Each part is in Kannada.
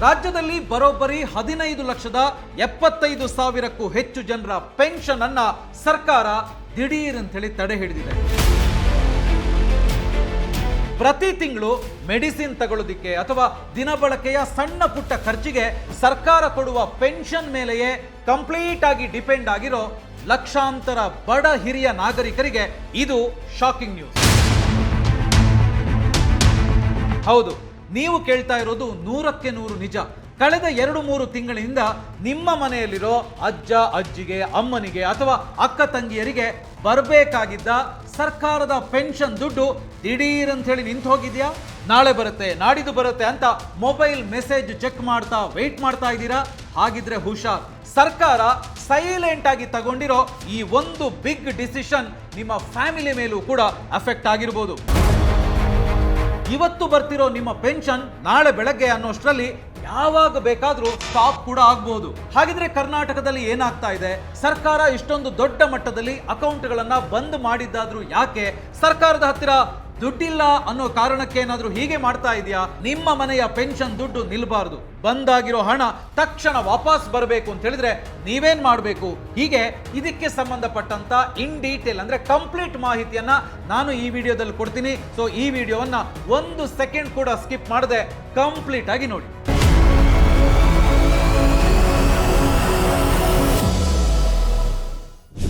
ರಾಜ್ಯದಲ್ಲಿ ಬರೋಬ್ಬರಿ 15,75,000ಕ್ಕೂ ಹೆಚ್ಚು ಜನರ ಪೆನ್ಷನ್ ಅನ್ನ ಸರ್ಕಾರ ದಿಢೀರ್ ಅಂತ ಹೇಳಿ ತಡೆ ಹಿಡಿದಿದೆ. ಪ್ರತಿ ತಿಂಗಳು ಮೆಡಿಸಿನ್ ತಗೊಳ್ಳೋದಿಕ್ಕೆ ಅಥವಾ ದಿನಬಳಕೆಯ ಸಣ್ಣ ಪುಟ್ಟ ಖರ್ಚಿಗೆ ಸರ್ಕಾರ ಕೊಡುವ ಪೆನ್ಷನ್ ಮೇಲೆಯೇ ಕಂಪ್ಲೀಟ್ ಆಗಿ ಡಿಪೆಂಡ್ ಆಗಿರೋ ಲಕ್ಷಾಂತರ ಬಡ ಹಿರಿಯ ನಾಗರಿಕರಿಗೆ ಇದು ಶಾಕಿಂಗ್ ನ್ಯೂಸ್. ಹೌದು, ನೀವು ಕೇಳ್ತಾ ಇರೋದು 100ಕ್ಕೆ 100 ನಿಜ. ಕಳೆದ 2-3 ತಿಂಗಳಿಂದ ನಿಮ್ಮ ಮನೆಯಲ್ಲಿರೋ ಅಜ್ಜ ಅಜ್ಜಿಗೆ, ಅಮ್ಮನಿಗೆ ಅಥವಾ ಅಕ್ಕ ತಂಗಿಯರಿಗೆ ಬರಬೇಕಾಗಿದ್ದ ಸರ್ಕಾರದ ಪೆನ್ಷನ್ ದುಡ್ಡು ದಿಢೀರ್ ಅಂತ ಹೇಳಿ ನಿಂತು ಹೋಗಿದ್ಯಾ? ನಾಳೆ ಬರುತ್ತೆ, ನಾಡಿದ್ದು ಬರುತ್ತೆ ಅಂತ ಮೊಬೈಲ್ ಮೆಸೇಜ್ ಚೆಕ್ ಮಾಡ್ತಾ ವೆಯ್ಟ್ ಮಾಡ್ತಾ ಇದ್ದೀರಾ? ಹಾಗಿದ್ರೆ ಹುಷಾರ್, ಸರ್ಕಾರ ಸೈಲೆಂಟ್ ಆಗಿ ತಗೊಂಡಿರೋ ಈ ಒಂದು ಬಿಗ್ ಡಿಸಿಷನ್ ನಿಮ್ಮ ಫ್ಯಾಮಿಲಿ ಮೇಲೂ ಕೂಡ ಅಫೆಕ್ಟ್ ಆಗಿರ್ಬೋದು. ಇವತ್ತು ಬರ್ತಿರೋ ನಿಮ್ಮ ಪೆನ್ಷನ್ ನಾಳೆ ಬೆಳಗ್ಗೆ ಅನ್ನೋಷ್ಟರಲ್ಲಿ ಯಾವಾಗ ಬೇಕಾದ್ರೂ ಸ್ಟಾಪ್ ಕೂಡ ಆಗ್ಬಹುದು. ಹಾಗಿದ್ರೆ ಕರ್ನಾಟಕದಲ್ಲಿ ಏನಾಗ್ತಾ ಇದೆ? ಸರ್ಕಾರ ಇಷ್ಟೊಂದು ದೊಡ್ಡ ಮಟ್ಟದಲ್ಲಿ ಅಕೌಂಟ್ಗಳನ್ನ ಬಂದ್ ಮಾಡಿದ್ದಾದ್ರೂ ಯಾಕೆ? ಸರ್ಕಾರದ ಹತ್ತಿರ ದುಡ್ಡಿಲ್ಲ ಅನ್ನೋ ಕಾರಣಕ್ಕೆ ಏನಾದ್ರೂ ಹೀಗೆ ಮಾಡ್ತಾ ಇದೆಯಾ? ನಿಮ್ಮ ಮನೆಯ ಪೆನ್ಷನ್ ದುಡ್ಡು ನಿಲ್ಬಾರ್ದು, ಬಂದಾಗಿರೋ ಹಣ ತಕ್ಷಣ ವಾಪಸ್ ಬರಬೇಕು ಅಂತ ಹೇಳಿದ್ರೆ ನೀವೇನ್ ಮಾಡಬೇಕು? ಹೀಗೆ ಇದಕ್ಕೆ ಸಂಬಂಧಪಟ್ಟಂತ ಇನ್ ಡೀಟೇಲ್ ಅಂದ್ರೆ ಕಂಪ್ಲೀಟ್ ಮಾಹಿತಿಯನ್ನ ನಾನು ಈ ವಿಡಿಯೋದಲ್ಲಿ ಕೊಡ್ತೀನಿ. ಸೊ ಈ ವಿಡಿಯೋವನ್ನ 1 ಸೆಕೆಂಡ್ ಕೂಡ ಸ್ಕಿಪ್ ಮಾಡದೆ ಕಂಪ್ಲೀಟ್ ಆಗಿ ನೋಡಿ.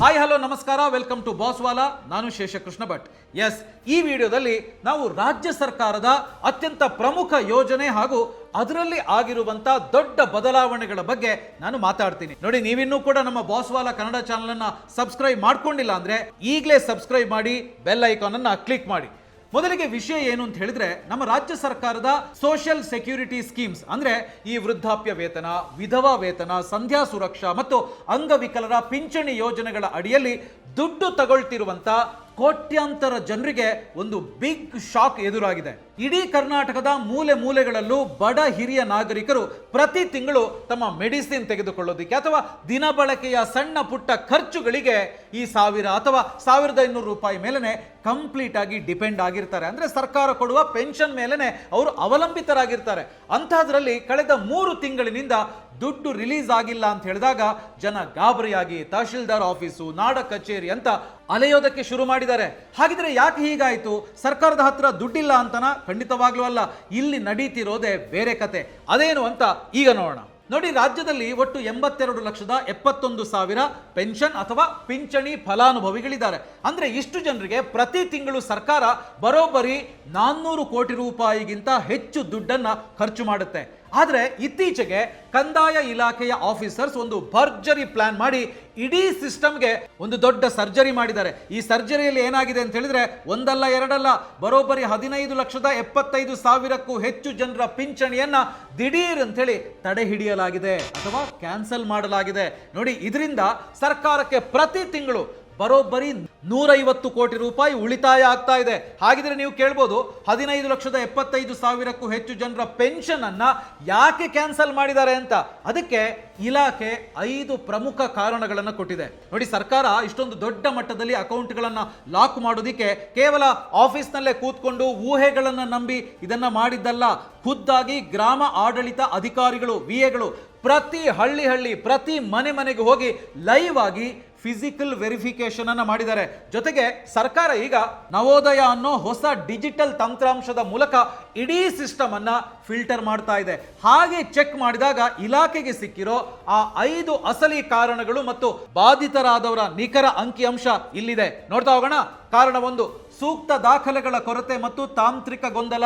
ಹಾಯ್ ಹಲೋ ನಮಸ್ಕಾರ, ವೆಲ್ಕಮ್ ಟು ಬಾಸ್ವಾಲಾ. ನಾನು ಶೇಷಕೃಷ್ಣ ಭಟ್. ಎಸ್, ಈ ವಿಡಿಯೋದಲ್ಲಿ ನಾವು ರಾಜ್ಯ ಸರ್ಕಾರದ ಅತ್ಯಂತ ಪ್ರಮುಖ ಯೋಜನೆ ಹಾಗೂ ಅದರಲ್ಲಿ ಆಗಿರುವಂತ ದೊಡ್ಡ ಬದಲಾವಣೆಗಳ ಬಗ್ಗೆ ನಾನು ಮಾತಾಡ್ತೀನಿ. ನೋಡಿ, ನೀವಿನ್ನೂ ಕೂಡ ನಮ್ಮ ಬಾಸ್ವಾಲಾ ಕನ್ನಡ ಚಾನಲ್ ಅನ್ನ ಸಬ್ಸ್ಕ್ರೈಬ್ ಮಾಡ್ಕೊಂಡಿಲ್ಲ ಅಂದ್ರೆ ಈಗಲೇ ಸಬ್ಸ್ಕ್ರೈಬ್ ಮಾಡಿ, ಬೆಲ್ ಐಕಾನ್ ಅನ್ನ ಕ್ಲಿಕ್ ಮಾಡಿ. ಮೊದಲಿಗೆ ವಿಷಯ ಏನು ಅಂತ ಹೇಳಿದ್ರೆ, ನಮ್ಮ ರಾಜ್ಯ ಸರ್ಕಾರದ ಸೋಷಿಯಲ್ ಸೆಕ್ಯೂರಿಟಿ ಸ್ಕೀಮ್ಸ್ ಅಂದ್ರೆ ಈ ವೃದ್ಧಾಪ್ಯ ವೇತನ, ವಿಧವಾ ವೇತನ, ಸಂಧ್ಯಾ ಸುರಕ್ಷಾ ಮತ್ತು ಅಂಗವಿಕಲರ ಪಿಂಚಣಿ ಯೋಜನೆಗಳ ಅಡಿಯಲ್ಲಿ ದುಡ್ಡು ತಗೊಳ್ತಿರುವಂತ ಕೋಟ್ಯಾಂತರ ಜನರಿಗೆ ಒಂದು ಬಿಗ್ ಶಾಕ್ ಎದುರಾಗಿದೆ. ಇಡೀ ಕರ್ನಾಟಕದ ಮೂಲೆ ಮೂಲೆಗಳಲ್ಲೂ ಬಡ ಹಿರಿಯ ನಾಗರಿಕರು ಪ್ರತಿ ತಿಂಗಳು ತಮ್ಮ ಮೆಡಿಸಿನ್ ತೆಗೆದುಕೊಳ್ಳೋದಿಕ್ಕೆ ಅಥವಾ ದಿನಬಳಕೆಯ ಸಣ್ಣ ಪುಟ್ಟ ಖರ್ಚುಗಳಿಗೆ ಈ 1000 ಅಥವಾ 1500 ರೂಪಾಯಿ ಮೇಲೆನೆ ಕಂಪ್ಲೀಟ್ ಆಗಿ ಡಿಪೆಂಡ್ ಆಗಿರ್ತಾರೆ. ಅಂದ್ರೆ ಸರ್ಕಾರ ಕೊಡುವ ಪೆನ್ಷನ್ ಮೇಲೆನೆ ಅವರು ಅವಲಂಬಿತರಾಗಿರ್ತಾರೆ. ಅಂತಹದ್ರಲ್ಲಿ ಕಳೆದ 3 ತಿಂಗಳಿನಿಂದ ದುಡ್ಡು ರಿಲೀಸ್ ಆಗಿಲ್ಲ ಅಂತ ಹೇಳಿದಾಗ ಜನ ಗಾಬರಿಯಾಗಿ ತಹಶೀಲ್ದಾರ್ ಆಫೀಸು, ನಾಡ ಕಚೇರಿ ಅಂತ ಅಲೆಯೋದಕ್ಕೆ ಶುರು ಮಾಡಿದ್ದಾರೆ. ಹಾಗಿದ್ರೆ ಯಾಕೆ ಹೀಗಾಯ್ತು? ಸರ್ಕಾರದ ಹತ್ರ ದುಡ್ಡಿಲ್ಲ ಅಂತನಾ? ಖಂಡಿತವಾಗ್ಲೂ ಅಲ್ಲ. ಇಲ್ಲಿ ನಡೀತಿರೋದೇ ಬೇರೆ ಕತೆ. ಅದೇನು ಅಂತ ಈಗ ನೋಡೋಣ. ನೋಡಿ, ರಾಜ್ಯದಲ್ಲಿ ಒಟ್ಟು 82,71,000 ಪೆನ್ಷನ್ ಅಥವಾ ಪಿಂಚಣಿ ಫಲಾನುಭವಿಗಳಿದ್ದಾರೆ. ಅಂದ್ರೆ ಇಷ್ಟು ಜನರಿಗೆ ಪ್ರತಿ ತಿಂಗಳು ಸರ್ಕಾರ ಬರೋಬ್ಬರಿ 400 ಕೋಟಿ ರೂಪಾಯಿಗಿಂತ ಹೆಚ್ಚು ದುಡ್ಡನ್ನ ಖರ್ಚು ಮಾಡುತ್ತೆ. ಆದ್ರೆ ಇತ್ತೀಚೆಗೆ ಕಂದಾಯ ಇಲಾಖೆಯ ಆಫೀಸರ್ಸ್ ಒಂದು ಭರ್ಜರಿ ಪ್ಲಾನ್ ಮಾಡಿ ಇಡೀ ಸಿಸ್ಟಮ್ಗೆ ಒಂದು ದೊಡ್ಡ ಸರ್ಜರಿ ಮಾಡಿದ್ದಾರೆ. ಈ ಸರ್ಜರಿಯಲ್ಲಿ ಏನಾಗಿದೆ ಅಂತ ಹೇಳಿದ್ರೆ, ಒಂದಲ್ಲ ಎರಡಲ್ಲ, ಬರೋಬ್ಬರಿ 15,75,000ಕ್ಕೂ ಹೆಚ್ಚು ಜನರ ಪಿಂಚಣಿಯನ್ನ ದಿಢೀರ್ ಅಂತ ಹೇಳಿ ತಡೆ ಹಿಡಿಯಲಾಗಿದೆ ಅಥವಾ ಕ್ಯಾನ್ಸಲ್ ಮಾಡಲಾಗಿದೆ. ನೋಡಿ, ಇದರಿಂದ ಸರ್ಕಾರಕ್ಕೆ ಪ್ರತಿ ತಿಂಗಳು ಬರೋಬ್ಬರಿ 150 ಕೋಟಿ ರೂಪಾಯಿ ಉಳಿತಾಯ ಆಗ್ತಾ ಇದೆ. ಹಾಗಿದ್ರೆ ನೀವು ಕೇಳ್ಬೋದು, 15,75,000ಕ್ಕೂ ಹೆಚ್ಚು ಜನರ ಪೆನ್ಷನ್ ಅನ್ನ ಯಾಕೆ ಕ್ಯಾನ್ಸಲ್ ಮಾಡಿದ್ದಾರೆ ಅಂತ. ಅದಕ್ಕೆ ಇಲಾಖೆ 5 ಪ್ರಮುಖ ಕಾರಣಗಳನ್ನು ಕೊಟ್ಟಿದೆ. ನೋಡಿ, ಸರ್ಕಾರ ಇಷ್ಟೊಂದು ದೊಡ್ಡ ಮಟ್ಟದಲ್ಲಿ ಅಕೌಂಟ್ಗಳನ್ನ ಲಾಕ್ ಮಾಡೋದಿಕ್ಕೆ ಕೇವಲ ಆಫೀಸ್ನಲ್ಲೇ ಕೂತ್ಕೊಂಡು ಊಹೆಗಳನ್ನ ನಂಬಿ ಇದನ್ನ ಮಾಡಿದ್ದಲ್ಲ. ಖುದ್ದಾಗಿ ಗ್ರಾಮ ಆಡಳಿತ ಅಧಿಕಾರಿಗಳು, ವಿಎಗಳು ಪ್ರತಿ ಹಳ್ಳಿ ಪ್ರತಿ ಮನೆಗೆ ಹೋಗಿ ಲೈವ್ ಆಗಿ ಫಿಸಿಕಲ್ ವೆರಿಫಿಕೇಶನ್ ಅನ್ನ ಮಾಡಿದ್ದಾರೆ. ಜೊತೆಗೆ ಸರ್ಕಾರ ಈಗ ನವೋದಯ ಅನ್ನೋ ಹೊಸ ಡಿಜಿಟಲ್ ತಂತ್ರಾಂಶದ ಮೂಲಕ ಇಡೀ ಸಿಸ್ಟಮ್ ಅನ್ನ ಫಿಲ್ಟರ್ ಮಾಡ್ತಾ ಇದೆ. ಹಾಗೆ ಚೆಕ್ ಮಾಡಿದಾಗ ಇಲಾಖೆಗೆ ಸಿಕ್ಕಿರೋ ಆ 5 ಅಸಲಿ ಕಾರಣಗಳು ಮತ್ತು ಬಾಧಿತರಾದವರ ನಿಖರ ಅಂಕಿಅಂಶ ಇಲ್ಲಿದೆ. ನೋಡ್ತಾ ಹೋಗೋಣ. ಕಾರಣ 1, ಸೂಕ್ತ ದಾಖಲೆಗಳ ಕೊರತೆ ಮತ್ತು ತಾಂತ್ರಿಕ ಗೊಂದಲ.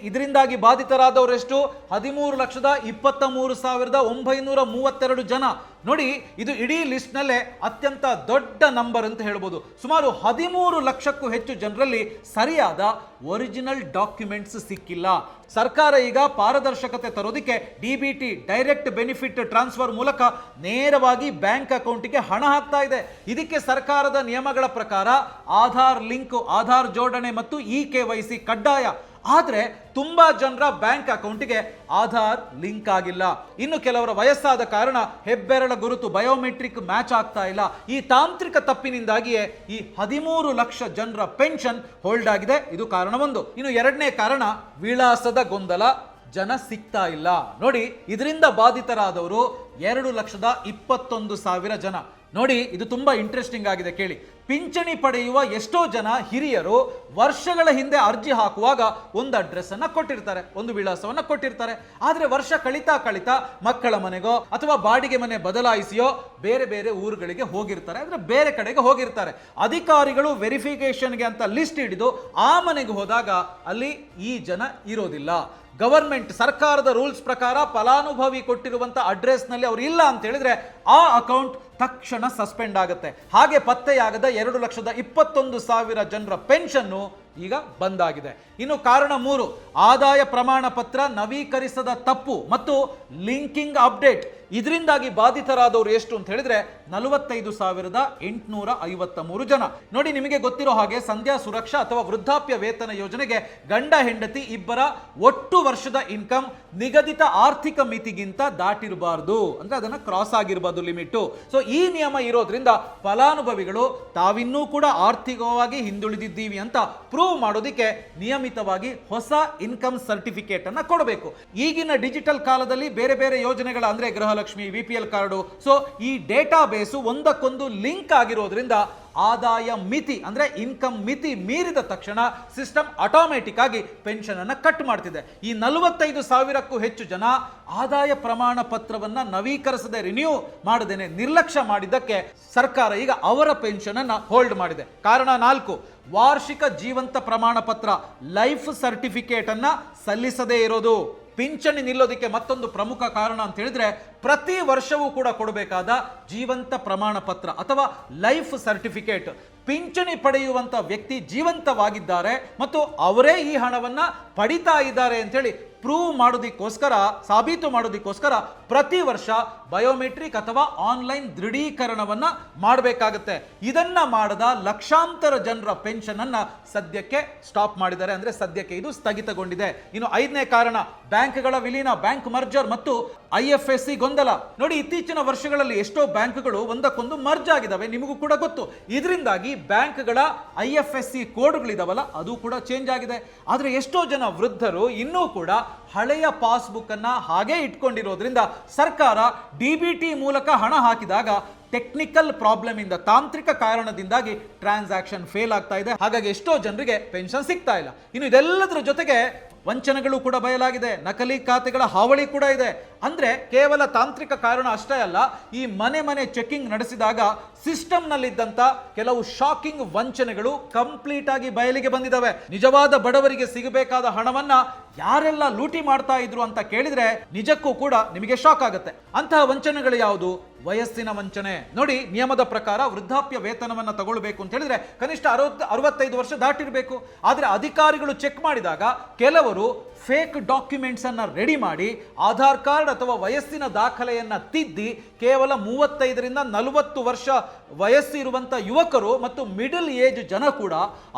ಇದರಿಂದಾಗಿ ಬಾಧಿತರಾದವರೆಷ್ಟು? 13,23,932 ಜನ. ನೋಡಿ, ಇದು ಇಡೀ ಲಿಸ್ಟ್ ನಲ್ಲೇ ಅತ್ಯಂತ ದೊಡ್ಡ ನಂಬರ್ ಅಂತ ಹೇಳ್ಬೋದು. ಸುಮಾರು 13 ಲಕ್ಷಕ್ಕೂ ಹೆಚ್ಚು ಜನರಲ್ಲಿ ಸರಿಯಾದ ಒರಿಜಿನಲ್ ಡಾಕ್ಯುಮೆಂಟ್ಸ್ ಸಿಕ್ಕಿಲ್ಲ. ಸರ್ಕಾರ ಈಗ ಪಾರದರ್ಶಕತೆ ತರೋದಕ್ಕೆ ಡಿಬಿಟಿ, ಡೈರೆಕ್ಟ್ ಬೆನಿಫಿಟ್ ಟ್ರಾನ್ಸ್ಫರ್ ಮೂಲಕ ನೇರವಾಗಿ ಬ್ಯಾಂಕ್ ಅಕೌಂಟ್ಗೆ ಹಣ ಹಾಕ್ತಾ ಇದೆ. ಇದಕ್ಕೆ ಸರ್ಕಾರದ ನಿಯಮಗಳ ಪ್ರಕಾರ ಆಧಾರ್ ಲಿಂಕ್, ಆಧಾರ್ ಜೋಡಣೆ ಮತ್ತು KYC ಕಡ್ಡಾಯ. ಆದ್ರೆ ತುಂಬಾ ಜನರ ಬ್ಯಾಂಕ್ ಅಕೌಂಟ್ಗೆ ಆಧಾರ್ ಲಿಂಕ್ ಆಗಿಲ್ಲ. ಇನ್ನು ಕೆಲವರ ವಯಸ್ಸಾದ ಕಾರಣ ಹೆಬ್ಬೆರಳ ಗುರುತು ಬಯೋಮೆಟ್ರಿಕ್ ಮ್ಯಾಚ್ ಆಗ್ತಾ ಇಲ್ಲ. ಈ ತಾಂತ್ರಿಕ ತಪ್ಪಿನಿಂದಾಗಿಯೇ ಈ 13 ಲಕ್ಷ ಜನರ ಪೆನ್ಷನ್ ಹೋಲ್ಡ್ ಆಗಿದೆ. ಇದು ಕಾರಣ 1. ಇನ್ನು 2ನೇ ಕಾರಣ ವಿಳಾಸದ ಗೊಂದಲ. ಜನ ಸಿಗ್ತಾ ಇಲ್ಲ. ನೋಡಿ, ಇದರಿಂದ ಬಾಧಿತರಾದವರು 2,21,000 ಜನ. ನೋಡಿ, ಇದು ತುಂಬಾ ಇಂಟ್ರೆಸ್ಟಿಂಗ್ ಆಗಿದೆ, ಕೇಳಿ. ಪಿಂಚಣಿ ಪಡೆಯುವ ಎಷ್ಟೋ ಜನ ಹಿರಿಯರು ವರ್ಷಗಳ ಹಿಂದೆ ಅರ್ಜಿ ಹಾಕುವಾಗ ಒಂದು ಅಡ್ರೆಸ್ ಅನ್ನ ಕೊಟ್ಟಿರ್ತಾರೆ, ಒಂದು ವಿಳಾಸವನ್ನ ಕೊಟ್ಟಿರ್ತಾರೆ. ಆದ್ರೆ ವರ್ಷ ಕಳಿತಾ ಕಳಿತಾ ಮಕ್ಕಳ ಮನೆಗೋ ಅಥವಾ ಬಾಡಿಗೆ ಮನೆ ಬದಲಾಯಿಸಿಯೋ ಬೇರೆ ಬೇರೆ ಊರುಗಳಿಗೆ ಹೋಗಿರ್ತಾರೆ, ಅಂದ್ರೆ ಬೇರೆ ಕಡೆಗೆ ಹೋಗಿರ್ತಾರೆ. ಅಧಿಕಾರಿಗಳು ವೆರಿಫಿಕೇಶನ್ಗೆ ಅಂತ ಲಿಸ್ಟ್ ಹಿಡಿದು ಆ ಮನೆಗೆ ಹೋದಾಗ ಅಲ್ಲಿ ಈ ಜನ ಇರೋದಿಲ್ಲ. ಗವರ್ಮೆಂಟ್ ಸರ್ಕಾರದ ರೂಲ್ಸ್ ಪ್ರಕಾರ ಫಲಾನುಭವಿ ಕೊಟ್ಟಿರುವಂತ ಅಡ್ರೆಸ್ ನಲ್ಲಿ ಅವ್ರು ಇಲ್ಲ ಅಂತ ಹೇಳಿದ್ರೆ ಆ ಅಕೌಂಟ್ ತಕ್ಷಣ ಸಸ್ಪೆಂಡ್ ಆಗುತ್ತೆ. ಹಾಗೆ ಪತ್ತೆಯಾಗದ 2,21,000 ಜನರ ಪೆನ್ಷನ್ ಈಗ ಬಂದಾಗಿದೆ. ಇನ್ನು ಕಾರಣ 3, ಆದಾಯ ಪ್ರಮಾಣ ಪತ್ರ ನವೀಕರಿಸದ ತಪ್ಪು ಮತ್ತು ಲಿಂಕಿಂಗ್ ಅಪ್ಡೇಟ್. ಇದರಿಂದಾಗಿ ಬಾಧಿತರಾದವರು ಎಷ್ಟು ಅಂತ ಹೇಳಿದ್ರೆ 45,853 ಜನ. ನೋಡಿ, ನಿಮಗೆ ಗೊತ್ತಿರೋ ಹಾಗೆ ಸಂಧ್ಯಾ ಸುರಕ್ಷಾ ಅಥವಾ ವೃದ್ಧಾಪ್ಯ ವೇತನ ಯೋಜನೆಗೆ ಗಂಡ ಹೆಂಡತಿ ಇಬ್ಬರ ಒಟ್ಟು ವರ್ಷದ ಇನ್ಕಮ್ ನಿಗದಿತ ಆರ್ಥಿಕ ಮಿತಿಗಿಂತ ದಾಟಿರಬಾರ್ದು, ಅಂದ್ರೆ ಅದನ್ನ ಕ್ರಾಸ್ ಆಗಿರಬಾರ್ದು ಲಿಮಿಟ್. ಸೊ ಈ ನಿಯಮ ಇರೋದ್ರಿಂದ ಫಲಾನುಭವಿಗಳು ತಾವಿನ್ನೂ ಕೂಡ ಆರ್ಥಿಕವಾಗಿ ಹಿಂದುಳಿದಿದ್ದೀವಿ ಅಂತ ಪ್ರೂವ್ ಮಾಡೋದಕ್ಕೆ ನಿಯಮಿತವಾಗಿ ಹೊಸ ಇನ್ಕಮ್ ಸರ್ಟಿಫಿಕೇಟ್ ಅನ್ನ ಕೊಡಬೇಕು. ಈಗಿನ ಡಿಜಿಟಲ್ ಕಾಲದಲ್ಲಿ ಬೇರೆ ಬೇರೆ ಯೋಜನೆಗಳ ಅಂದ್ರೆ ಗೃಹಲಕ್ಷ್ಮಿ, ವಿಪಿಎಲ್ ಕಾರ್ಡು, ಸೊ ಈ ಡೇಟಾ ಬೇಸು ಒಂದಕ್ಕೊಂದು ಲಿಂಕ್ ಆಗಿರೋದ್ರಿಂದ ಆದಾಯ ಮಿತಿ ಅಂದ್ರೆ ಇನ್ಕಮ್ ಮಿತಿ ಮೀರಿದ ತಕ್ಷಣ ಸಿಸ್ಟಮ್ ಆಟೋಮೆಟಿಕ್ ಆಗಿ ಪೆನ್ಷನ್ ಅನ್ನ ಕಟ್ ಮಾಡ್ತಿದೆ. ಈ 45,000ಕ್ಕೂ ಹೆಚ್ಚು ಜನ ಆದಾಯ ಪ್ರಮಾಣ ಪತ್ರವನ್ನ ನವೀಕರಿಸದೆ ರಿನ್ಯೂ ಮಾಡದೇನೆ ನಿರ್ಲಕ್ಷ್ಯ ಮಾಡಿದ್ದಕ್ಕೆ ಸರ್ಕಾರ ಈಗ ಅವರ ಪೆನ್ಷನ್ ಅನ್ನ ಹೋಲ್ಡ್ ಮಾಡಿದೆ. ಕಾರಣ 4, ವಾರ್ಷಿಕ ಜೀವಂತ ಪ್ರಮಾಣ ಪತ್ರ ಲೈಫ್ ಸರ್ಟಿಫಿಕೇಟ್ ಅನ್ನ ಸಲ್ಲಿಸದೇ ಇರೋದು. ಪಿಂಚಣಿ ನಿಲ್ಲೋದಕ್ಕೆ ಮತ್ತೊಂದು ಪ್ರಮುಖ ಕಾರಣ ಅಂತ ಹೇಳಿದ್ರೆ ಪ್ರತಿ ವರ್ಷವೂ ಕೂಡ ಕೊಡಬೇಕಾದ ಜೀವಂತ ಪ್ರಮಾಣ ಪತ್ರ ಅಥವಾ ಲೈಫ್ ಸರ್ಟಿಫಿಕೇಟ್. ಪಿಂಚಣಿ ಪಡೆಯುವಂತ ವ್ಯಕ್ತಿ ಜೀವಂತವಾಗಿದ್ದಾರೆ ಮತ್ತು ಅವರೇ ಈ ಹಣವನ್ನ ಪಡಿತಾ ಇದ್ದಾರೆ ಅಂತೇಳಿ ಪ್ರೂವ್ ಮಾಡೋದಕ್ಕೋಸ್ಕರ, ಸಾಬೀತು ಮಾಡೋದಕ್ಕೋಸ್ಕರ ಪ್ರತಿ ವರ್ಷ ಬಯೋಮೆಟ್ರಿಕ್ ಅಥವಾ ಆನ್ಲೈನ್ ದೃಢೀಕರಣವನ್ನ ಮಾಡಬೇಕಾಗುತ್ತೆ. ಇದನ್ನ ಮಾಡದ ಲಕ್ಷಾಂತರ ಜನರ ಪೆನ್ಷನ್ ಅನ್ನ ಸದ್ಯಕ್ಕೆ ಸ್ಟಾಪ್ ಮಾಡಿದ್ದಾರೆ, ಅಂದ್ರೆ ಸದ್ಯಕ್ಕೆ ಇದು ಸ್ಥಗಿತಗೊಂಡಿದೆ. ಇನ್ನು 5ನೇ ಕಾರಣ, ಬ್ಯಾಂಕ್ಗಳ ವಿಲೀನ, ಬ್ಯಾಂಕ್ ಮರ್ಜರ್ ಮತ್ತು IFSC ಗೊಂದಲ. ನೋಡಿ, ಇತ್ತೀಚಿನ ವರ್ಷಗಳಲ್ಲಿ ಎಷ್ಟೋ ಬ್ಯಾಂಕ್ಗಳು ಒಂದಕ್ಕೊಂದು ಮರ್ಜ್ ಆಗಿದಾವೆ, ನಿಮಗೂ ಕೂಡ ಗೊತ್ತು. ಇದರಿಂದಾಗಿ ಬ್ಯಾಂಕ್ಗಳ IFSC ಕೋಡ್ಗಳಿದಾವಲ್ಲ ಅದು ಕೂಡ ಚೇಂಜ್ ಆಗಿದೆ. ಆದ್ರೆ ಎಷ್ಟೋ ಜನ ವೃದ್ಧರು ಇನ್ನೂ ಕೂಡ ಹಳೆಯ ಪಾಸ್ಬುಕ್ ಅನ್ನ ಹಾಗೆ ಇಟ್ಕೊಂಡಿರೋದ್ರಿಂದ ಸರ್ಕಾರ DBT ಮೂಲಕ ಹಣ ಹಾಕಿದಾಗ ಟೆಕ್ನಿಕಲ್ ಪ್ರಾಬ್ಲಮ್ ಇಂದ, ತಾಂತ್ರಿಕ ಕಾರಣದಿಂದಾಗಿ ಟ್ರಾನ್ಸಾಕ್ಷನ್ ಫೇಲ್ ಆಗ್ತಾ ಇದೆ. ಹಾಗಾಗಿ ಎಷ್ಟೋ ಜನರಿಗೆ ಪೆನ್ಷನ್ ಸಿಗ್ತಾ ಇಲ್ಲ. ಇನ್ನು ಇದೆಲ್ಲದರ ಜೊತೆಗೆ ವಂಚನೆಗಳು ಕೂಡ ಬಯಲಾಗಿದೆ, ನಕಲಿ ಖಾತೆಗಳ ಹಾವಳಿ ಕೂಡ ಇದೆ. ಅಂದ್ರೆ ಕೇವಲ ತಾಂತ್ರಿಕ ಕಾರಣ ಅಷ್ಟೇ ಅಲ್ಲ, ಈ ಮನೆ ಮನೆ ಚೆಕಿಂಗ್ ನಡೆಸಿದಾಗ ಸಿಸ್ಟಮ್ ನಲ್ಲಿದ್ದಂತ ಕೆಲವು ಶಾಕಿಂಗ್ ವಂಚನೆಗಳು ಕಂಪ್ಲೀಟ್ ಆಗಿ ಬಯಲಿಗೆ ಬಂದಿದ್ದಾವೆ. ನಿಜವಾದ ಬಡವರಿಗೆ ಸಿಗಬೇಕಾದ ಹಣವನ್ನ ಯಾರೆಲ್ಲ ಲೂಟಿ ಮಾಡ್ತಾ ಇದ್ರು ಅಂತ ಕೇಳಿದ್ರೆ ನಿಜಕ್ಕೂ ಕೂಡ ನಿಮಗೆ ಶಾಕ್ ಆಗುತ್ತೆ. ಅಂತಹ ವಂಚನೆಗಳು ಯಾವುದು? ವಯಸ್ಸಿನ ವಂಚನೆ. ನೋಡಿ, ನಿಯಮದ ಪ್ರಕಾರ ವೃದ್ಧಾಪ್ಯ ವೇತನವನ್ನ ತಗೊಳ್ಬೇಕು ಅಂತ ಹೇಳಿದ್ರೆ ಕನಿಷ್ಠ 65 ವರ್ಷ ದಾಟಿರಬೇಕು. ಆದ್ರೆ ಅಧಿಕಾರಿಗಳು ಚೆಕ್ ಮಾಡಿದಾಗ ಕೆಲವರು ಫೇಕ್ ಡಾಕ್ಯುಮೆಂಟ್ಸ್ ಅನ್ನ ರೆಡಿ ಮಾಡಿ ಆಧಾರ್ ಕಾರ್ಡ್ ಅಥವಾ ವಯಸ್ಸಿನ ದಾಖಲೆಯನ್ನ ತಿದ್ದಿ ಕೇವಲ 35ರಿಂದ 40 ವರ್ಷ ವಯಸ್ಸಿರುವಂತ ಯುವಕರು ಮತ್ತು ಮಿಡಲ್ ಏಜ್ ಜನ ಕೂಡ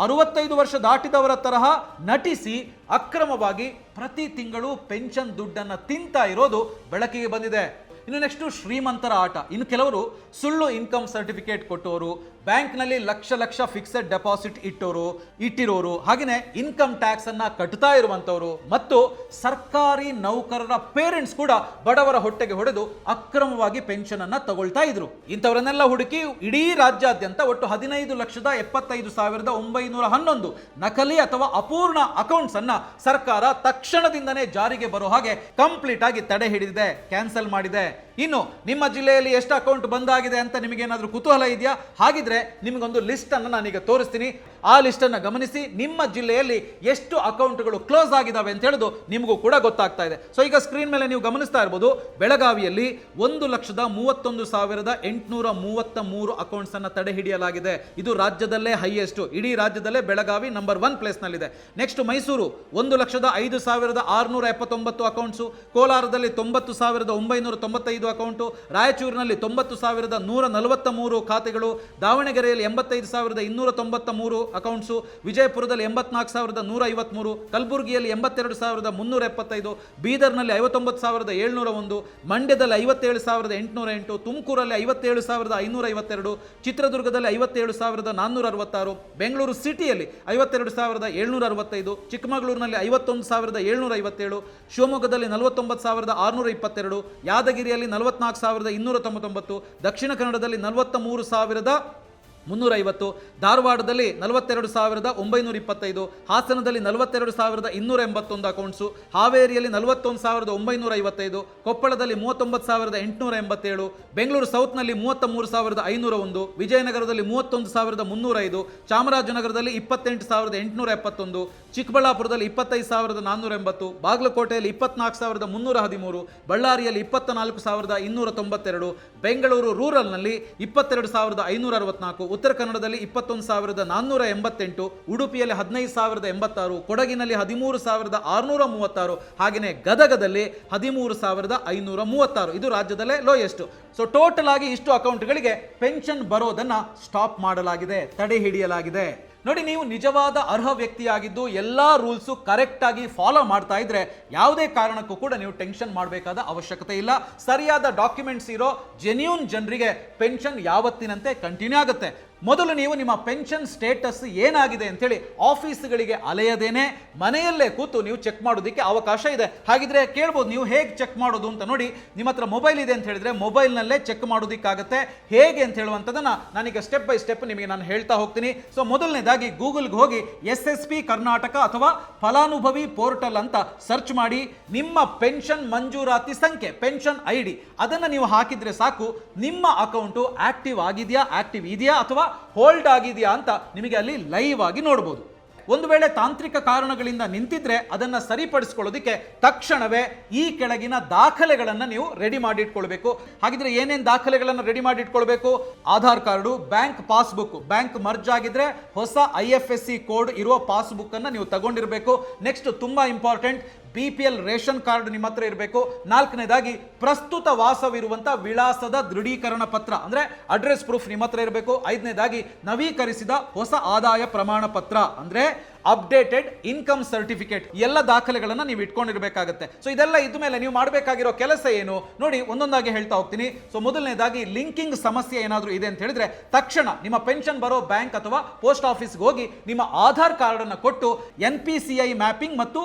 65 ವರ್ಷ ದಾಟಿದವರ ತರಹ ನಟಿಸಿ ಅಕ್ರಮವಾಗಿ ಪ್ರತಿ ತಿಂಗಳು ಪೆನ್ಷನ್ ದುಡ್ಡನ್ನ ತಿಂತಾ ಇರೋದು ಬೆಳಕಿಗೆ ಬಂದಿದೆ. ಇನ್ನು ನೆಕ್ಸ್ಟ್, ಶ್ರೀಮಂತರ ಆಟ. ಇನ್ನು ಕೆಲವರು ಸುಳ್ಳು ಇನ್ಕಮ್ ಸರ್ಟಿಫಿಕೇಟ್ ಕೊಟ್ಟವರು, ಬ್ಯಾಂಕ್ನಲ್ಲಿ ಲಕ್ಷ ಫಿಕ್ಸೆಡ್ ಡೆಪಾಸಿಟ್ ಇಟ್ಟಿರೋರು, ಹಾಗೆಯೇ ಇನ್ಕಮ್ ಟ್ಯಾಕ್ಸ್ ಅನ್ನ ಕಟ್ತಾ ಇರುವಂತವರು ಮತ್ತು ಸರ್ಕಾರಿ ನೌಕರರ ಪೇರೆಂಟ್ಸ್ ಕೂಡ ಬಡವರ ಹೊಟ್ಟೆಗೆ ಹೊಡೆದು ಅಕ್ರಮವಾಗಿ ಪೆನ್ಷನ್ ಅನ್ನ ತಗೊಳ್ತಾ ಇದ್ರು. ಇಂಥವರನ್ನೆಲ್ಲ ಹುಡುಕಿ ಇಡೀ ರಾಜ್ಯಾದ್ಯಂತ ಒಟ್ಟು 15,75,911 ನಕಲಿ ಅಥವಾ ಅಪೂರ್ಣ ಅಕೌಂಟ್ಸ್ ಅನ್ನ ಸರ್ಕಾರ ತಕ್ಷಣದಿಂದನೇ ಜಾರಿಗೆ ಬರೋ ಹಾಗೆ ಕಂಪ್ಲೀಟ್ ಆಗಿ ತಡೆ ಹಿಡಿದಿದೆ, ಕ್ಯಾನ್ಸಲ್ ಮಾಡಿದೆ. ಇನ್ನು ನಿಮ್ಮ ಜಿಲ್ಲೆಯಲ್ಲಿ ಎಷ್ಟು ಅಕೌಂಟ್ ಬಂದಾಗಿದೆ ಅಂತ ನಿಮಗೇನಾದ್ರೂ ಕುತೂಹಲ ಇದೆಯಾ? ಹಾಗಿದ್ರೆ ನಿಮಗೊಂದು ಲಿಸ್ಟ್ ಅನ್ನು ನಾನೀಗ ತೋರಿಸ್ತೀನಿ. ಆ ಲಿಸ್ಟ್ ಅನ್ನು ಗಮನಿಸಿ, ನಿಮ್ಮ ಜಿಲ್ಲೆಯಲ್ಲಿ ಎಷ್ಟು ಅಕೌಂಟ್ಗಳು ಕ್ಲೋಸ್ ಆಗಿದಾವೆ ಅಂತ ಹೇಳೋದು ನಿಮಗೂ ಕೂಡ ಗೊತ್ತಾಗ್ತಾ ಇದೆ. ಸೊ ಈಗ ಸ್ಕ್ರೀನ್ ಮೇಲೆ ನೀವು ಗಮನಿಸ್ತಾ ಇರಬಹುದು, ಬೆಳಗಾವಿಯಲ್ಲಿ 1,31,833 ಅಕೌಂಟ್ಸ್ ಅನ್ನ ತಡೆ ಹಿಡಿಯಲಾಗಿದೆ. ಇದು ರಾಜ್ಯದಲ್ಲೇ ಹೈಯೆಸ್ಟ್, ಇಡೀ ರಾಜ್ಯದಲ್ಲೇ ಬೆಳಗಾವಿ ನಂಬರ್ 1 ಪ್ಲೇಸ್ ನಲ್ಲಿದೆ. ನೆಕ್ಸ್ಟ್ ಮೈಸೂರು 1,05,679 ಅಕೌಂಟ್ಸ್, ಕೋಲಾರದಲ್ಲಿ 90,995 ಅಕೌಂಟು, ರಾಯಚೂರಿನಲ್ಲಿ 90,143 ಖಾತೆಗಳು, ದಾವಣಗೆರೆಯಲ್ಲಿ 85,293, ಅಕೌಂಟ್ಸು, ವಿಜಯಪುರದಲ್ಲಿ 84,153, ಕಲಬುರಗಿಯಲ್ಲಿ 82,375, ಬೀದರ್ನಲ್ಲಿ 59,701, ಮಂಡ್ಯದಲ್ಲಿ 57,808, ತುಮಕೂರಲ್ಲಿ 57,552, ಚಿತ್ರದುರ್ಗದಲ್ಲಿ 57,466, ಬೆಂಗಳೂರು ಸಿಟಿಯಲ್ಲಿ 52,765, ಚಿಕ್ಕಮಗಳೂರಿನಲ್ಲಿ 51,757, ಶಿವಮೊಗ್ಗದಲ್ಲಿ 49,622, ಯಾದಗಿರಿಯಲ್ಲಿ 44,299, ದಕ್ಷಿಣ ಕನ್ನಡದಲ್ಲಿ 43,350, ಧಾರವಾಡದಲ್ಲಿ 42,925, ಹಾಸನದಲ್ಲಿ 42,281 ಅಕೌಂಟ್ಸು, ಹಾವೇರಿಯಲ್ಲಿ 41,955, ಕೊಪ್ಪಳದಲ್ಲಿ 39,887, ಬೆಂಗಳೂರು ಸೌತ್ನಲ್ಲಿ 33,501, ವಿಜಯನಗರದಲ್ಲಿ 31,305, ಚಾಮರಾಜನಗರದಲ್ಲಿ 28,871, ಚಿಕ್ಕಬಳ್ಳಾಪುರದಲ್ಲಿ 25,480, ಬಾಗಲಕೋಟೆಯಲ್ಲಿ 24,313, ಬಳ್ಳಾರಿಯಲ್ಲಿ 24,292, ಬೆಂಗಳೂರು ರೂರಲ್ನಲ್ಲಿ 22,564, ಉತ್ತರ ಕನ್ನಡದಲ್ಲಿ 21,488, ಉಡುಪಿಯಲ್ಲಿ 15,086, ಕೊಡಗಿನಲ್ಲಿ 13,636, ಹಾಗೆಯೇ ಗದಗದಲ್ಲಿ 13,536. ಇದು ರಾಜ್ಯದಲ್ಲೇ ಲೋಯೆಸ್ಟ್. ಸೊ ಟೋಟಲ್ ಆಗಿ ಇಷ್ಟು ಅಕೌಂಟ್ಗಳಿಗೆ ಪೆನ್ಷನ್ ಬರೋದನ್ನ ಸ್ಟಾಪ್ ಮಾಡಲಾಗಿದೆ, ತಡೆ ಹಿಡಿಯಲಾಗಿದೆ. ನೋಡಿ, ನೀವು ನಿಜವಾದ ಅರ್ಹ ವ್ಯಕ್ತಿಯಾಗಿದ್ದು ಎಲ್ಲಾ ರೂಲ್ಸು ಕರೆಕ್ಟ್ ಆಗಿ ಫಾಲೋ ಮಾಡ್ತಾ ಇದ್ರೆ ಯಾವುದೇ ಕಾರಣಕ್ಕೂ ಕೂಡ ನೀವು ಟೆನ್ಷನ್ ಮಾಡಬೇಕಾದ ಅವಶ್ಯಕತೆ ಇಲ್ಲ. ಸರಿಯಾದ ಡಾಕ್ಯುಮೆಂಟ್ಸ್ ಇರೋ ಜೆನ್ಯೂನ್ ಜನರಿಗೆ ಪೆನ್ಷನ್ ಯಾವತ್ತಿನಂತೆ ಕಂಟಿನ್ಯೂ ಆಗುತ್ತೆ. ಮೊದಲು ನೀವು ನಿಮ್ಮ ಪೆನ್ಷನ್ ಸ್ಟೇಟಸ್ ಏನಾಗಿದೆ ಅಂತೇಳಿ ಆಫೀಸ್ಗಳಿಗೆ ಅಲೆಯದೇನೆ ಮನೆಯಲ್ಲೇ ಕೂತು ನೀವು ಚೆಕ್ ಮಾಡೋದಕ್ಕೆ ಅವಕಾಶ ಇದೆ. ಹಾಗಿದ್ರೆ ಕೇಳ್ಬೋದು, ನೀವು ಹೇಗೆ ಚೆಕ್ ಮಾಡೋದು ಅಂತ. ನೋಡಿ, ನಿಮ್ಮ ಹತ್ರ ಮೊಬೈಲ್ ಇದೆ ಅಂತ ಹೇಳಿದ್ರೆ ಮೊಬೈಲ್ನಲ್ಲೇ ಚೆಕ್ ಮಾಡೋದಕ್ಕಾಗತ್ತೆ. ಹೇಗೆ ಅಂತ ಹೇಳುವಂಥದ್ದನ್ನ ನಾನೀಗ ಸ್ಟೆಪ್ ಬೈ ಸ್ಟೆಪ್ ನಿಮಗೆ ನಾನು ಹೇಳ್ತಾ ಹೋಗ್ತೀನಿ. ಸೊ ಮೊದಲನೇದಾಗಿ ಗೂಗಲ್ಗೆ ಹೋಗಿ SSP ಕರ್ನಾಟಕ ಅಥವಾ ಫಲಾನುಭವಿ ಪೋರ್ಟಲ್ ಅಂತ ಸರ್ಚ್ ಮಾಡಿ. ನಿಮ್ಮ ಪೆನ್ಷನ್ ಮಂಜೂರಾತಿ ಸಂಖ್ಯೆ, ಪೆನ್ಷನ್ ID ಅದನ್ನು ನೀವು ಹಾಕಿದ್ರೆ ಸಾಕು. ನಿಮ್ಮ ಅಕೌಂಟು ಆಕ್ಟಿವ್ ಇದೆಯಾ ಅಥವಾ ಹೋಲ್ಡ್ ಆಗಿದೆಯಾ ಅಂತ ನಿಮಗೆ ಅಲ್ಲಿ ಲೈವ್ ಆಗಿ ನೋಡಬಹುದು. ಒಂದು ವೇಳೆ ತಾಂತ್ರಿಕ ಕಾರಣಗಳಿಂದ ನಿಂತಿದ್ರೆ ಅದನ್ನ ಸರಿಪಡಿಸಿಕೊಳ್ಳೋದಕ್ಕೆ ತಕ್ಷಣವೇ ಈ ಕೆಳಗಿನ ದಾಖಲೆಗಳನ್ನು ನೀವು ರೆಡಿ ಮಾಡಿಟ್ಕೊಳ್ಬೇಕು. ಹಾಗಿದ್ರೆ ಏನೇನು ದಾಖಲೆಗಳನ್ನು ರೆಡಿ ಮಾಡಿಟ್ಕೊಳ್ಬೇಕು? Aadhaar card, bank passbook, bank merge ಆಗಿದ್ರೆ ಹೊಸ IFSC ಕೋಡ್ ಇರುವ ಪಾಸ್ಬುಕ್ ಅನ್ನ ನೀವು ತಗೊಂಡಿರಬೇಕು. ನೆಕ್ಸ್ಟ್ ತುಂಬಾ ಇಂಪಾರ್ಟೆಂಟ್, BPL ರೇಷನ್ ಕಾರ್ಡ್ ನಿಮ್ಮ ಹತ್ರ ಇರಬೇಕು. ನಾಲ್ಕನೇದಾಗಿ ಪ್ರಸ್ತುತ ವಾಸವಿರುವಂತ ವಿಳಾಸದ ದೃಢೀಕರಣ ಪತ್ರ ಅಂದ್ರೆ ಅಡ್ರೆಸ್ ಪ್ರೂಫ್ ನಿಮ್ಮ ಹತ್ರ ಇರಬೇಕು. ಐದನೇದಾಗಿ ನವೀಕರಿಸಿದ ಹೊಸ ಆದಾಯ ಪ್ರಮಾಣ ಪತ್ರ ಅಂದ್ರೆ ಅಪ್ಡೇಟೆಡ್ ಇನ್ಕಮ್ ಸರ್ಟಿಫಿಕೇಟ್. ಎಲ್ಲ ದಾಖಲೆಗಳನ್ನ ನೀವು ಇಟ್ಕೊಂಡಿರ್ಬೇಕಾಗುತ್ತೆ. ಸೊ ಇದೆಲ್ಲ ಇದ್ದ ಮೇಲೆ ನೀವು ಮಾಡಬೇಕಾಗಿರೋ ಕೆಲಸ ಏನು ನೋಡಿ, ಒಂದೊಂದಾಗಿ ಹೇಳ್ತಾ ಹೋಗ್ತೀನಿ. ಸೊ ಮೊದಲನೇದಾಗಿ ಲಿಂಕಿಂಗ್ ಸಮಸ್ಯೆ ಏನಾದರೂ ಇದೆ ಅಂತ ಹೇಳಿದ್ರೆ ತಕ್ಷಣ ನಿಮ್ಮ ಪೆನ್ಷನ್ ಬರೋ ಬ್ಯಾಂಕ್ ಅಥವಾ ಪೋಸ್ಟ್ ಆಫೀಸ್ಗೆ ಹೋಗಿ ನಿಮ್ಮ ಆಧಾರ್ ಕಾರ್ಡ್ ಅನ್ನು ಕೊಟ್ಟು NPCI ಮ್ಯಾಪಿಂಗ್ ಮತ್ತು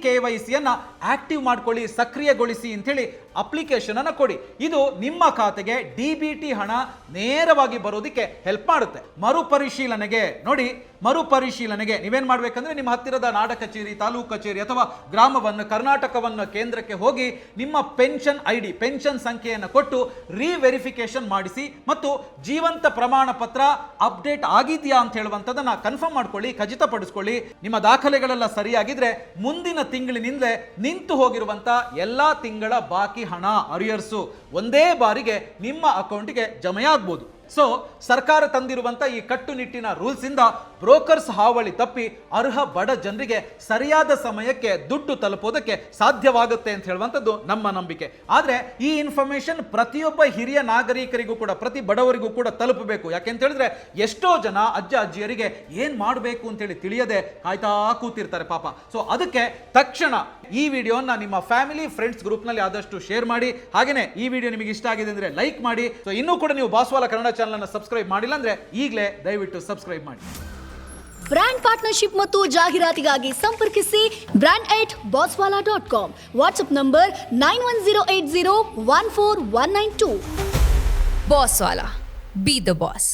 KYC ಅನ್ನ ಆಕ್ಟಿವ್ ಮಾಡ್ಕೊಳ್ಳಿ, ಸಕ್ರಿಯಗೊಳಿಸಿ ಅಂತೇಳಿ ಅಪ್ಲಿಕೇಶನ್ ಅನ್ನು ಕೊಡಿ. ಇದು ನಿಮ್ಮ ಖಾತೆಗೆ DBT ಹಣ ನೇರವಾಗಿ ಬರೋದಕ್ಕೆ ಹೆಲ್ಪ್ ಮಾಡುತ್ತೆ. ಮರುಪರಿಶೀಲನೆಗೆ ನೋಡಿ, ಮರುಪರಿಶೀಲನೆಗೆ ನೀವೇನ್ ಮಾಡ್ಬೇಕಂದ್ರೆ ನಿಮ್ಮ ಹತ್ತಿರದ ನಾಡ ಕಚೇರಿ, ತಾಲೂಕು ಕಚೇರಿ ಅಥವಾ ಗ್ರಾಮವನ್ನು, ಕರ್ನಾಟಕವನ್ನು ಕೇಂದ್ರಕ್ಕೆ ಹೋಗಿ ನಿಮ್ಮ ಪೆನ್ಷನ್ ID, ಪೆನ್ಷನ್ ಸಂಖ್ಯೆಯನ್ನು ಕೊಟ್ಟು ರಿವೆರಿಫಿಕೇಶನ್ ಮಾಡಿಸಿ ಮತ್ತು ಜೀವಂತ ಪ್ರಮಾಣ ಪತ್ರ ಅಪ್ಡೇಟ್ ಆಗಿದೆಯಾ ಅಂತ ಹೇಳುವಂಥದ್ದನ್ನ ಕನ್ಫರ್ಮ್ ಮಾಡ್ಕೊಳ್ಳಿ, ಖಚಿತಪಡಿಸ್ಕೊಳ್ಳಿ. ನಿಮ್ಮ ದಾಖಲೆಗಳೆಲ್ಲ ಸರಿಯಾಗಿದ್ರೆ ಮುಂದಿನ ತಿಂಗಳಿನಿಂದಲೇ ನಿಂತು ಹೋಗಿರುವಂತ ಎಲ್ಲಾ ತಿಂಗಳ ಬಾಕಿ ಹಣ, ಅರಿಯರ್ಸು ಒಂದೇ ಬಾರಿಗೆ ನಿಮ್ಮ ಅಕೌಂಟ್ಗೆ ಜಮೆಯಾಗಬಹುದು. ಸೊ ಸರ್ಕಾರ ತಂದಿರುವಂತ ಈ ಕಟ್ಟುನಿಟ್ಟಿನ ರೂಲ್ಸ್ ಇಂದ ಬ್ರೋಕರ್ಸ್ ಹಾವಳಿ ತಪ್ಪಿ ಅರ್ಹ ಬಡ ಜನರಿಗೆ ಸರಿಯಾದ ಸಮಯಕ್ಕೆ ದುಡ್ಡು ತಲುಪೋದಕ್ಕೆ ಸಾಧ್ಯವಾಗುತ್ತೆ ಅಂತ ಹೇಳುವಂಥದ್ದು ನಮ್ಮ ನಂಬಿಕೆ. ಆದ್ರೆ ಈ ಇನ್ಫಾರ್ಮೇಶನ್ ಪ್ರತಿಯೊಬ್ಬ ಹಿರಿಯ ನಾಗರಿಕರಿಗೂ ಕೂಡ, ಪ್ರತಿ ಬಡವರಿಗೂ ಕೂಡ ತಲುಪಬೇಕು. ಯಾಕೆಂತ ಹೇಳಿದ್ರೆ ಎಷ್ಟೋ ಜನ ಅಜ್ಜ ಅಜ್ಜಿಯರಿಗೆ ಏನ್ ಮಾಡಬೇಕು ಅಂತ ಹೇಳಿ ತಿಳಿಯದೆ ಕಾಯ್ತಾ ಕೂತಿರ್ತಾರೆ ಪಾಪ. ಸೊ ಅದಕ್ಕೆ ತಕ್ಷಣ ಈ ವಿಡಿಯೋನ ನಿಮ್ಮ ಫ್ಯಾಮಿಲಿ ಫ್ರೆಂಡ್ಸ್ ಗ್ರೂಪ್ ನಲ್ಲಿ ಆದಷ್ಟು ಶೇರ್ ಮಾಡಿ. ಹಾಗೇನೆ ಈ ವಿಡಿಯೋ ನಿಮಗೆ ಇಷ್ಟ ಆಗಿದೆ ಅಂದ್ರೆ ಲೈಕ್ ಮಾಡಿ. ಸೊ ಇನ್ನೂ ಕೂಡ ನೀವು ಬಾಸ್ವಾಲ ಕನ್ನಡ ಚಾನಲ್ ಅನ್ನು ಸಬ್ಸ್ಕ್ರೈಬ್ ಮಾಡಿಲ್ಲ ಅಂದ್ರೆ ಈಗಲೇ ದಯವಿಟ್ಟು ಸಬ್ಸ್ಕ್ರೈಬ್ ಮಾಡಿ. ಬ್ರಾಂಡ್ ಪಾರ್ಟ್ನರ್ಶಿಪ್ ಮತ್ತು ಜಾಹೀರಾತಿಗಾಗಿ ಸಂಪರ್ಕಿಸಿ brand@bosswala.com. WhatsApp number 9108014192. Bosswala. Be the boss.